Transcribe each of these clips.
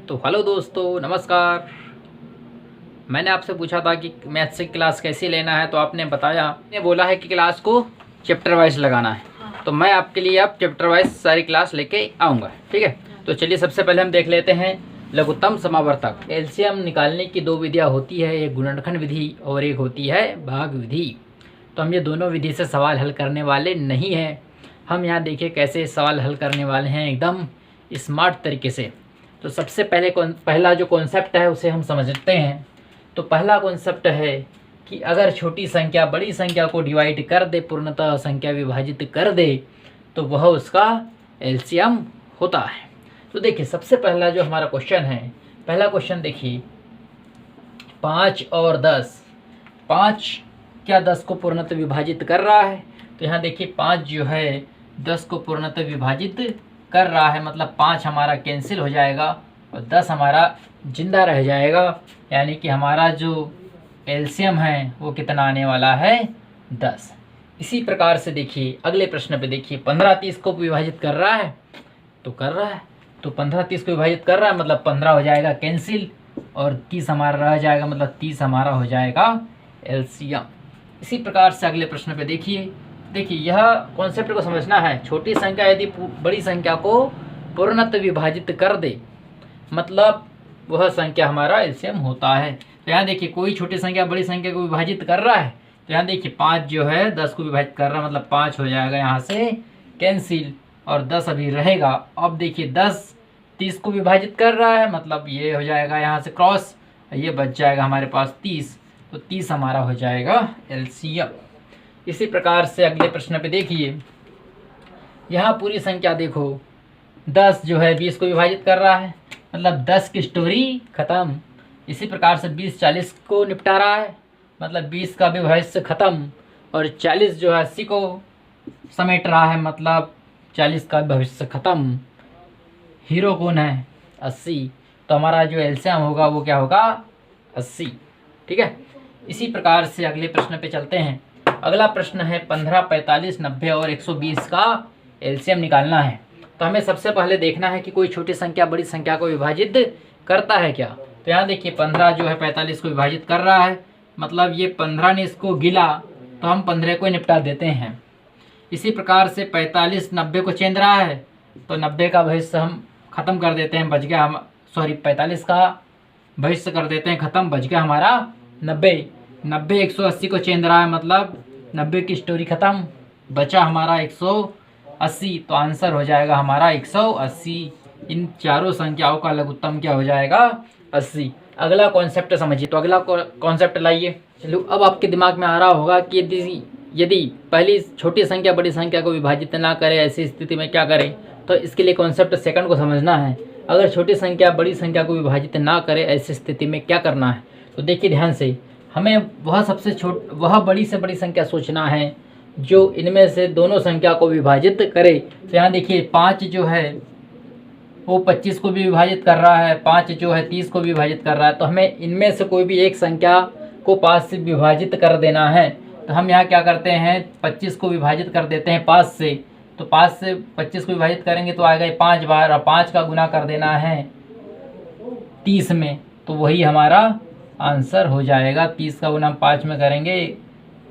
तो हेलो दोस्तों, नमस्कार। मैंने आपसे पूछा था कि मैथ्स की क्लास कैसे लेना है, तो आपने बताया, आपने बोला है कि क्लास को चैप्टर वाइज लगाना है। तो मैं आपके लिए अब चैप्टर वाइज सारी क्लास लेके आऊँगा, ठीक है। तो चलिए सबसे पहले हम देख लेते हैं लघुत्तम समावर्तक। एलसीएम निकालने की दो विधियाँ होती है, एक गुणनखंड विधि और एक होती है भाग विधि। तो हम ये दोनों विधि से सवाल हल करने वाले नहीं हैं। हम यहाँ देखिए कैसे सवाल हल करने वाले हैं, एकदम स्मार्ट तरीके से। तो सबसे पहला जो कॉन्सेप्ट है उसे हम समझते हैं। तो पहला कॉन्सेप्ट है कि अगर छोटी संख्या बड़ी संख्या को डिवाइड कर दे, पूर्णतः संख्या विभाजित कर दे, तो वह उसका एलसीएम होता है। तो देखिए सबसे पहला जो हमारा क्वेश्चन है, पहला क्वेश्चन देखिए, 5 और 10। 5 क्या 10 को पूर्णतः विभाजित कर रहा है? तो यहाँ देखिए 5 जो है 10 को पूर्णतः विभाजित कर रहा है, मतलब 5 हमारा कैंसिल हो जाएगा और 10 हमारा जिंदा रह जाएगा। यानी कि हमारा जो एलसीएम है वो कितना आने वाला है? 10। इसी प्रकार से देखिए अगले प्रश्न पे देखिए, 15 30 को विभाजित कर रहा है, तो कर रहा है। तो 15 30 को विभाजित कर रहा है, मतलब 15 हो जाएगा कैंसिल और 30 हमारा रह जाएगा, मतलब 30 हमारा हो जाएगा एलसीएम। इसी प्रकार से अगले प्रश्न पे देखिए यह कॉन्सेप्ट को समझना है। छोटी संख्या यदि बड़ी संख्या को पूर्णतः विभाजित कर दे, मतलब वह संख्या हमारा एलसीएम होता है। तो यहाँ देखिए कोई छोटी संख्या बड़ी संख्या को विभाजित कर रहा है, तो यहाँ देखिए 5 जो है 10 को विभाजित कर रहा है, मतलब 5 हो जाएगा यहाँ से कैंसिल और 10 अभी रहेगा। अब देखिए 10 30 को विभाजित कर रहा है, मतलब ये हो जाएगा यहाँ से क्रॉस, ये बच जाएगा हमारे पास 30, तो 30 हमारा हो जाएगा एलसीएम। इसी प्रकार से अगले प्रश्न पे देखिए, यहाँ पूरी संख्या देखो, 10 जो है 20 को विभाजित कर रहा है, मतलब 10 की स्टोरी खत्म। इसी प्रकार से 20 40 को निपटा रहा है, मतलब 20 का भी भविष्य खत्म, और 40 जो है 80 को समेट रहा है, मतलब 40 का भविष्य खत्म। हीरो कौन है? 80। तो हमारा जो एलसीएम होगा वो क्या होगा? 80, ठीक है। इसी प्रकार से अगले प्रश्न पे चलते हैं। अगला प्रश्न है 15 45 90 और 120 का एलसीएम निकालना है। तो हमें सबसे पहले देखना है कि कोई छोटी संख्या बड़ी संख्या को विभाजित करता है क्या। तो यहाँ देखिए 15 जो है 45 को विभाजित कर रहा है, मतलब ये 15 ने इसको गिला, तो हम 15 को निपटा देते हैं। इसी प्रकार से 45 90 को चेंद रहा है, तो 90 का भविष्य हम ख़त्म कर देते हैं, बच गया हम 45 का भविष्य कर देते हैं ख़त्म, बच गया हमारा 90। 90 180 को चेंद रहा है, मतलब 90 की स्टोरी ख़त्म, बचा हमारा 180। तो आंसर हो जाएगा हमारा 180। इन चारों संख्याओं का लघुत्तम क्या हो जाएगा? 80। अगला कॉन्सेप्ट समझिए। तो अगला कॉन्सेप्ट लाइए। चलो अब आपके दिमाग में आ रहा होगा कि यदि पहली छोटी संख्या बड़ी संख्या को विभाजित ना करे, ऐसी स्थिति में क्या करें। तो इसके लिए कॉन्सेप्ट सेकंड को समझना है। अगर छोटी संख्या बड़ी संख्या को विभाजित ना करे, ऐसी स्थिति में क्या करना है। तो देखिए ध्यान से, हमें वह बड़ी से बड़ी संख्या सोचना है जो इनमें से दोनों संख्या को विभाजित करे। तो यहाँ देखिए 5 जो है वो 25 को भी विभाजित कर रहा है, 5 जो है 30 को विभाजित कर रहा है। तो हमें इनमें से कोई भी एक संख्या को 5 से विभाजित कर देना है। तो हम यहाँ क्या करते हैं, 25 को विभाजित कर देते हैं 5 से। तो 5 से 25 को विभाजित करेंगे तो आएगा 5 बार, और 5 का गुना कर देना है 30 में, तो वही हमारा आंसर हो जाएगा। 30 का गुना 5 में करेंगे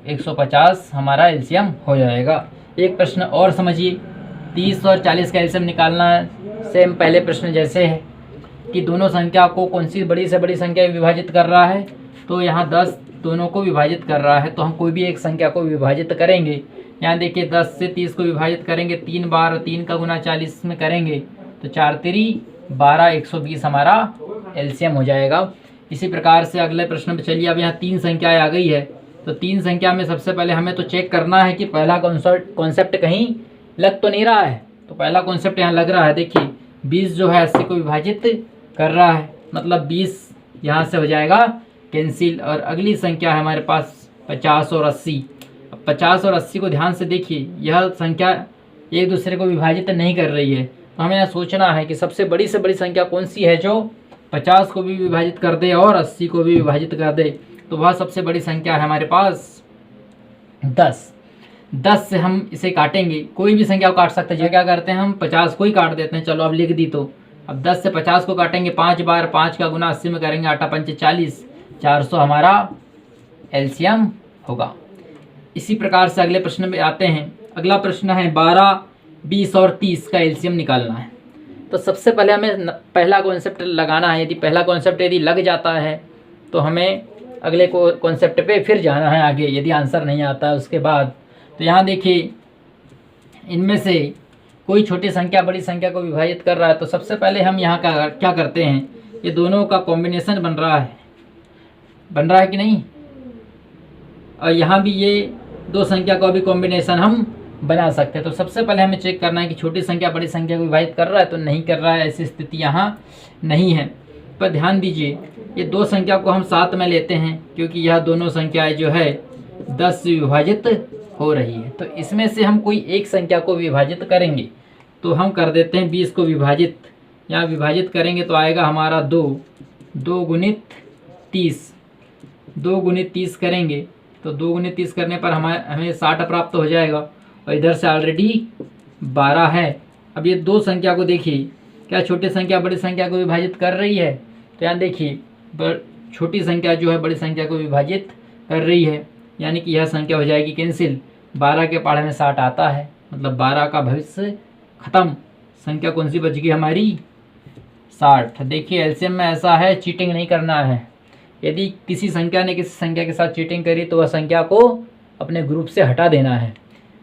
150 हमारा एलसीएम हो जाएगा। एक प्रश्न और समझिए, 30 और 40 का एलसीएम निकालना है। सेम पहले प्रश्न जैसे है कि दोनों संख्या को कौन सी बड़ी से बड़ी संख्या विभाजित कर रहा है। तो यहाँ 10 दोनों को विभाजित कर रहा है, तो हम कोई भी एक संख्या को विभाजित करेंगे। यहाँ देखिए 10 से 30 को विभाजित करेंगे 3 बार, और 3 का गुना 40 में करेंगे तो 4 3 12 120 हमारा एलसीएम हो जाएगा। इसी प्रकार से अगले प्रश्न पे चलिए। अब यहाँ 3 संख्याएं आ गई है, तो 3 संख्या में सबसे पहले हमें तो चेक करना है कि पहला कॉन्सेप्ट कहीं लग तो नहीं रहा है। तो पहला कॉन्सेप्ट यहाँ लग रहा है। देखिए 20 जो है 80 को विभाजित कर रहा है, मतलब 20 यहाँ से हो जाएगा कैंसिल, और अगली संख्या है हमारे पास 50 और 80। अब 50 और 80 को ध्यान से देखिए, यह संख्या एक दूसरे को विभाजित नहीं कर रही है। तो हमें यहाँ सोचना है कि सबसे बड़ी से बड़ी संख्या कौन सी है जो 50 को भी विभाजित कर दे और 80 को भी विभाजित कर दे। तो वह सबसे बड़ी संख्या है हमारे पास 10। 10 से हम इसे काटेंगे, कोई भी संख्या को काट सकते हैं। क्या करते हैं हम 50 को ही काट देते हैं। चलो अब लिख दी, तो अब 10 से 50 को काटेंगे 5 बार, 5 का गुना 80 में करेंगे, 8 पंचे 40, 400 हमारा एलसीएम होगा। इसी प्रकार से अगले प्रश्न में आते हैं। अगला प्रश्न है 12, 20 और 30 का एलसीएम निकालना है। तो सबसे पहले हमें पहला कॉन्सेप्ट लगाना है। यदि पहला कॉन्सेप्ट यदि लग जाता है तो हमें अगले को कॉन्सेप्ट पे फिर जाना है आगे, यदि आंसर नहीं आता है उसके बाद। तो यहाँ देखिए, इनमें से कोई छोटी संख्या बड़ी संख्या को विभाजित कर रहा है, तो सबसे पहले हम यहाँ का क्या करते हैं, ये दोनों का कॉम्बिनेशन बन रहा है कि नहीं। और यहाँ भी ये दो संख्या का भी कॉम्बिनेशन हम बना सकते हैं। तो सबसे पहले हमें चेक करना है कि छोटी संख्या बड़ी संख्या को विभाजित कर रहा है, तो नहीं कर रहा है, ऐसी स्थिति यहाँ नहीं है। पर ध्यान दीजिए, ये दो संख्या को हम साथ में लेते हैं क्योंकि यह दोनों संख्याएं जो है 10 से विभाजित हो रही है। तो इसमें से हम कोई एक संख्या को विभाजित करेंगे, तो हम कर देते हैं 20 को विभाजित। यहाँ विभाजित करेंगे तो आएगा हमारा 2 गुणित 30, 2 गुणित 30 करेंगे तो 2 गुणित 30 करने पर हमें 60 प्राप्त हो जाएगा। और इधर से ऑलरेडी 12 है। अब ये दो संख्या को देखिए, क्या छोटी संख्या बड़ी संख्या को विभाजित कर रही है। तो यहाँ देखिए, छोटी संख्या जो है बड़ी संख्या को विभाजित कर रही है, यानी कि यह संख्या हो जाएगी कैंसिल। 12 के पहाड़े में 60 आता है, मतलब 12 का भविष्य खत्म। संख्या कौन सी बच गई हमारी, 60। देखिए एलसीएम में ऐसा है, चीटिंग नहीं करना है। यदि किसी संख्या ने किसी संख्या के साथ चीटिंग करी तो वह संख्या को अपने ग्रुप से हटा देना है।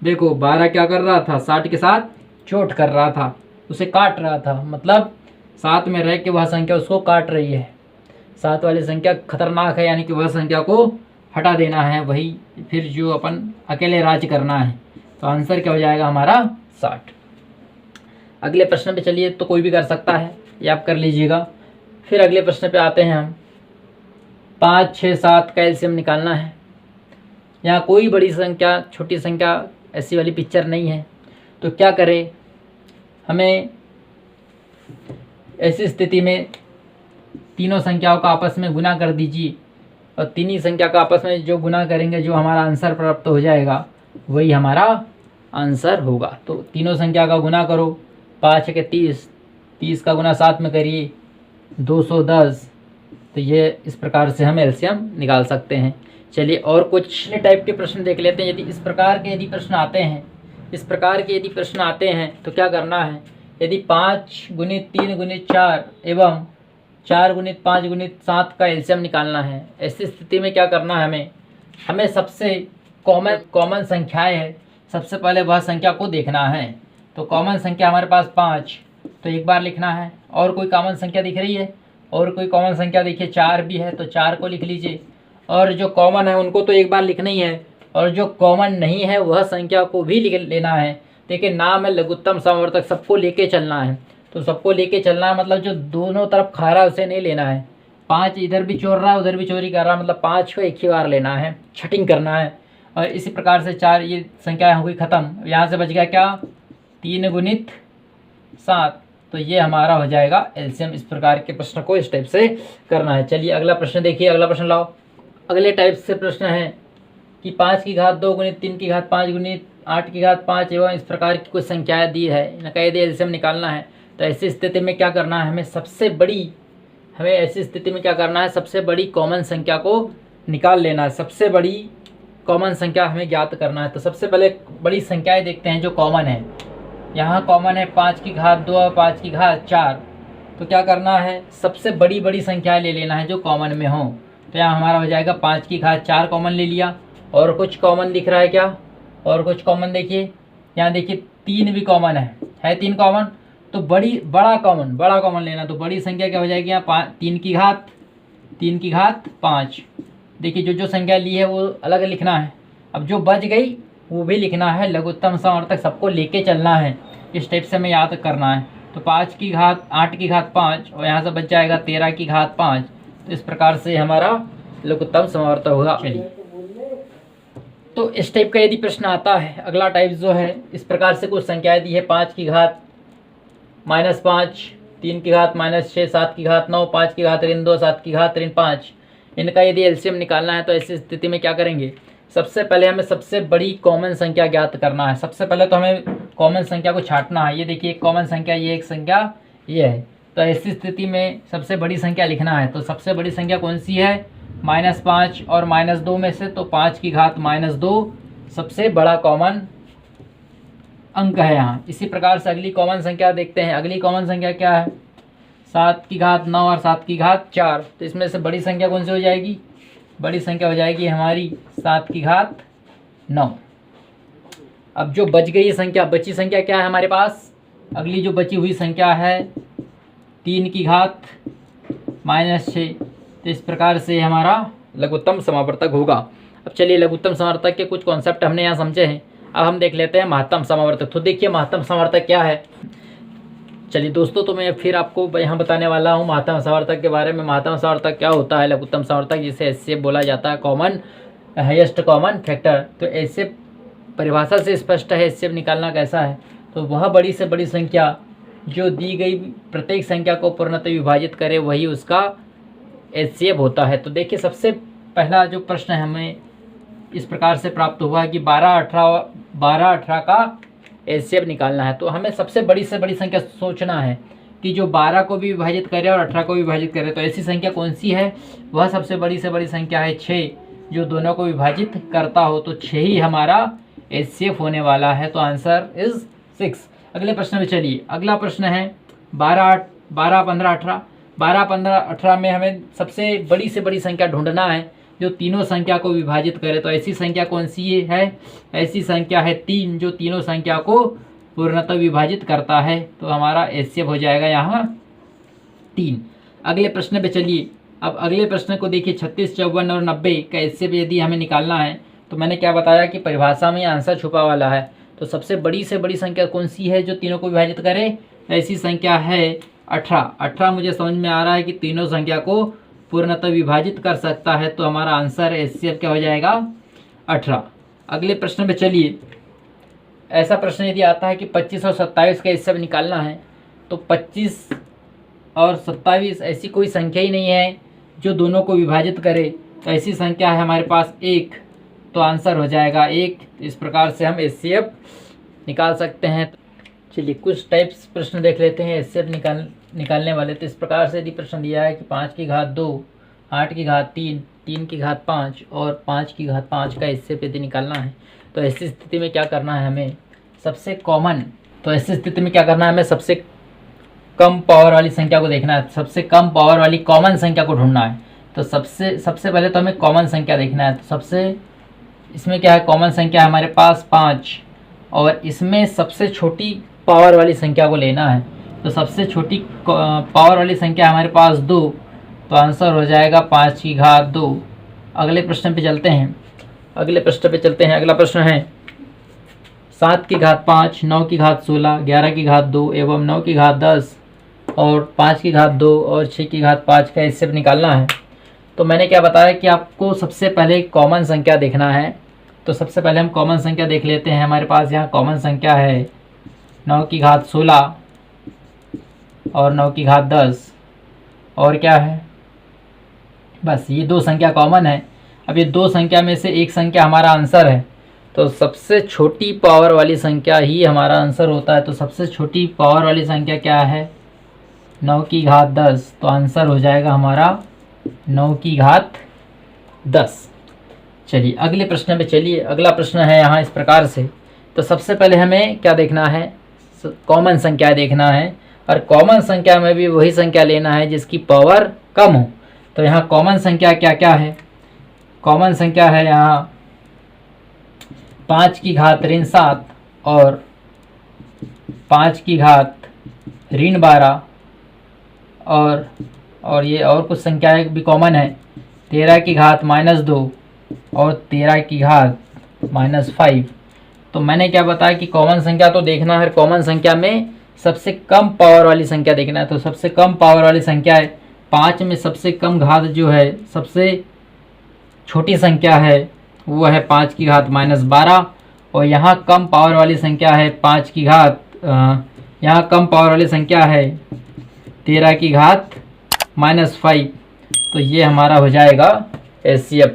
देखो 12 क्या कर रहा था, 60 के साथ चोट कर रहा था, उसे काट रहा था, मतलब साथ में रह के वह संख्या उसको काट रही है। साथ वाली संख्या खतरनाक है, यानी कि वह संख्या को हटा देना है, वही फिर जो अपन अकेले राज करना है। तो आंसर क्या हो जाएगा हमारा 60। अगले प्रश्न पे चलिए, तो कोई भी कर सकता है, ये आप कर लीजिएगा। फिर अगले प्रश्न पे आते हैं हम। 5, 6, 7 का एलसीएम निकालना है। यहाँ कोई बड़ी संख्या छोटी संख्या ऐसी वाली पिक्चर नहीं है, तो क्या करें, हमें ऐसी स्थिति में तीनों संख्याओं का आपस में गुना कर दीजिए, और तीन ही संख्या का आपस में जो गुना करेंगे, जो हमारा आंसर प्राप्त हो जाएगा वही हमारा आंसर होगा। तो तीनों संख्या का गुना करो, 5 के 30, 30 का गुना 7 में करिए, 210। तो ये इस प्रकार से हम एलसीएम निकाल सकते हैं। चलिए और कुछ टाइप के प्रश्न देख लेते हैं। यदि इस प्रकार के प्रश्न आते हैं तो क्या करना है। यदि 5 गुणित 3 गुणित 4 एवं 4 गुणित 5 गुणित 7 का एलसीएम निकालना है, ऐसी स्थिति में क्या करना है, हमें सबसे कॉमन संख्याएं है, सबसे पहले वह संख्या को देखना है। तो कॉमन संख्या हमारे पास 5, तो एक बार लिखना है। और कोई कॉमन संख्या दिख रही है, और कोई कॉमन संख्या देखिए 4 भी है, तो 4 को लिख लीजिए। और जो कॉमन है उनको तो एक बार लिखना ही है, और जो कॉमन नहीं है वह संख्या को भी लिख लेना है। देखिए नाम है लघुत्तम समवर्तक, सबको लेके चलना है। तो सबको लेके चलना है, मतलब जो दोनों तरफ खा रहा है उसे नहीं लेना है। 5 इधर भी चोर रहा है उधर भी चोरी कर रहा है, मतलब 5 को एक ही बार लेना है, छटिंग करना है। और इसी प्रकार से 4 ये संख्या हो गई ख़त्म। यहाँ से बच गया क्या, 3 गुणित 7। तो ये हमारा हो जाएगा एलसीएम। इस प्रकार के प्रश्न को इस टाइप से करना है। चलिए अगला प्रश्न देखिए, अगला प्रश्न लाओ। अगले टाइप से प्रश्न है कि 5 की घात 2 गुणित 3 की घात 5 गुणित 8 की घात 5 एवं इस प्रकार की कुछ संख्याएं दी है, इनका यदि एलसीएम निकालना है तो ऐसी स्थिति में क्या करना है, सबसे बड़ी कॉमन संख्या को निकाल लेना है। सबसे बड़ी कॉमन संख्या हमें ज्ञात करना है। तो सबसे पहले बड़ी संख्याएं देखते हैं जो कॉमन है। यहाँ कॉमन है 5 की घात 2 और 5 की घात 4। तो क्या करना है, सबसे बड़ी संख्याएं ले लेना है जो कॉमन में हो। तो यहाँ हमारा हो जाएगा 5 की घात 4 कॉमन ले लिया। और कुछ कॉमन दिख रहा है क्या, और कुछ कॉमन देखिए, यहाँ देखिए 3 भी कॉमन है 3 कॉमन। तो बड़ा कॉमन लेना। तो बड़ी संख्या क्या हो जाएगी यहाँ 3 की घात 5। देखिए जो संख्या ली है वो अलग लिखना है। अब जो बच गई वो भी लिखना है। लघुत्तम समवर्तक सबको लेके चलना है, इस टाइप से हमें याद करना है। तो 8 की घात 5 और यहाँ से बच जाएगा 13 की घात 5। तो इस प्रकार से हमारा लघुत्तम समवर्तक होगा। चलिए तो इस टाइप का यदि प्रश्न आता है, अगला टाइप जो है इस प्रकार से कुछ संख्याएं दी है, 5 की घात -5, 3 की घात -6, 7 की घात 9, 5 की घात ऋण 2, 7 की घात ऋण 5। इनका यदि एलसीएम निकालना है तो ऐसी स्थिति में क्या करेंगे, सबसे पहले हमें सबसे बड़ी कॉमन संख्या ज्ञात करना है। सबसे पहले तो हमें कॉमन संख्या को छांटना है। ये देखिए एक कॉमन संख्या, ये एक संख्या ये है। तो ऐसी स्थिति में सबसे बड़ी संख्या लिखना है। तो सबसे बड़ी संख्या कौन सी है? -5 और -2 में से, तो 5 की घात -2 सबसे बड़ा कॉमन अंक है यहाँ। इसी प्रकार से अगली कॉमन संख्या देखते हैं। अगली कॉमन संख्या क्या है? 7 की घात 9 और 7 की घात 4। तो इसमें से बड़ी संख्या कौन सी हो जाएगी? बड़ी संख्या हो जाएगी हमारी 7 की घात 9। अब जो बच गई संख्या, बची संख्या क्या है हमारे पास? अगली जो बची हुई संख्या है 3 की घात -6। तो इस प्रकार से हमारा लघुत्तम समावर्तक होगा। अब चलिए लघुत्तम समावर्तक के कुछ कॉन्सेप्ट हमने यहाँ समझे हैं। अब हम देख लेते हैं महत्तम समावर्तक। तो देखिए महत्तम समावर्तक क्या है। चलिए दोस्तों, तो मैं फिर आपको यहाँ बताने वाला हूँ महत्तम समावर्तक के बारे में। महत्तम समावर्तक क्या होता है? लघुत्तम समावर्तक जिसे HCF बोला जाता है, कॉमन हाईएस्ट कॉमन फैक्टर। तो ऐसे परिभाषा से स्पष्ट है HCF निकालना कैसा है। तो वह बड़ी से बड़ी संख्या जो दी गई प्रत्येक संख्या को पूर्णतः विभाजित करे वही उसका HCF होता है। तो देखिए सबसे पहला जो प्रश्न है हमें इस प्रकार से प्राप्त हुआ है कि 12-18 का HCF निकालना है। तो हमें सबसे बड़ी से बड़ी संख्या सोचना है कि जो 12 को भी विभाजित करे और 18 को भी विभाजित करे। तो ऐसी संख्या कौन सी है? वह सबसे बड़ी से बड़ी संख्या है 6, जो दोनों को विभाजित करता हो। तो 6 ही हमारा HCF होने वाला है। तो आंसर इज 6। अगले प्रश्न में चलिए। अगला प्रश्न है 12, 15, 18। 12, 15, 18 में हमें सबसे बड़ी से बड़ी संख्या ढूंढना है जो तीनों संख्या को विभाजित करे। तो ऐसी संख्या कौन सी है? ऐसी संख्या है 3, जो तीनों संख्या को पूर्णतः विभाजित करता है। तो हमारा HCF हो जाएगा यहाँ 3। अगले प्रश्न पे चलिए। अब अगले प्रश्न को देखिए 36, 54 और 90 का HCF यदि हमें निकालना है तो मैंने क्या बताया कि परिभाषा में आंसर छुपा वाला है। तो सबसे बड़ी से बड़ी संख्या कौन सी है जो तीनों को विभाजित करे? ऐसी संख्या है 18। 18 मुझे समझ में आ रहा है कि तीनों संख्या को पूर्णतः विभाजित कर सकता है। तो हमारा आंसर HCF क्या हो जाएगा? 18। अगले प्रश्न पे चलिए। ऐसा प्रश्न यदि आता है कि 25 और 27 का HCF निकालना है तो 25 और 27 ऐसी कोई संख्या ही नहीं है जो दोनों को विभाजित करे। तो ऐसी संख्या है हमारे पास 1। तो आंसर हो जाएगा 1। इस प्रकार से हम HCF निकाल सकते हैं। चलिए कुछ टाइप्स प्रश्न देख लेते हैं HCF निकालने वाले। तो इस प्रकार से यदि प्रश्न दिया है कि 5 की घात 2, 8 की घात 3, 3 की घात 5 और 5 की घात 5 का HCF यदि निकालना है तो ऐसी स्थिति में क्या करना है हमें? सबसे कॉमन, तो ऐसी स्थिति में क्या करना है हमें? सबसे कम पावर वाली संख्या को देखना है। सबसे कम पावर वाली कॉमन संख्या को ढूंढना है। तो सबसे पहले तो हमें कॉमन संख्या देखना है। तो सबसे इसमें क्या है? कॉमन संख्या हमारे पास 5 और इसमें सबसे छोटी पावर वाली संख्या को लेना है। तो सबसे छोटी पावर वाली संख्या हमारे पास 2। तो आंसर हो जाएगा 5 की घात 2। अगले प्रश्न पे चलते हैं। अगला प्रश्न है 7 की घात 5, 9 की घात 16, 11 की घात 2 एवं 9 की घात 10 और 5 की घात 2 और 6 की घात 5 का HCF निकालना है। तो मैंने क्या बताया कि आपको सबसे पहले कॉमन संख्या देखना है। तो सबसे पहले हम कॉमन संख्या देख लेते हैं। हमारे पास यहाँ कॉमन संख्या है 9 की घात 16 और 9 की घात 10 और क्या है? बस ये 2 संख्या कॉमन है। अब ये 2 संख्या में से एक संख्या हमारा आंसर है। तो सबसे छोटी पावर वाली संख्या ही हमारा आंसर होता है। तो सबसे छोटी पावर वाली संख्या क्या है? 9 की घात 10। तो आंसर हो जाएगा हमारा 9 की घात 10। चलिए अगले प्रश्न पे चलिए। अगला प्रश्न है यहाँ इस प्रकार से। तो सबसे पहले हमें क्या देखना है? कॉमन संख्या देखना है और कॉमन संख्या में भी वही संख्या लेना है जिसकी पावर कम हो। तो यहाँ कॉमन संख्या क्या क्या है? कॉमन संख्या है यहाँ 5 की घात ऋण 7 और 5 की घात ऋण 12 और ये और कुछ संख्याएं भी कॉमन है। 13 की घात -2 और 13 की घात -5। तो मैंने क्या बताया कि कॉमन संख्या तो देखना है। कॉमन संख्या में सबसे कम पावर वाली संख्या देखना है। तो सबसे कम पावर वाली संख्या है 5 में सबसे कम घात जो है, सबसे छोटी संख्या है वो है 5 की घात -12 और यहाँ कम पावर वाली संख्या है 5 की घात यहाँ कम पावर वाली संख्या है 13 की घात -5। तो ये हमारा हो जाएगा HCF।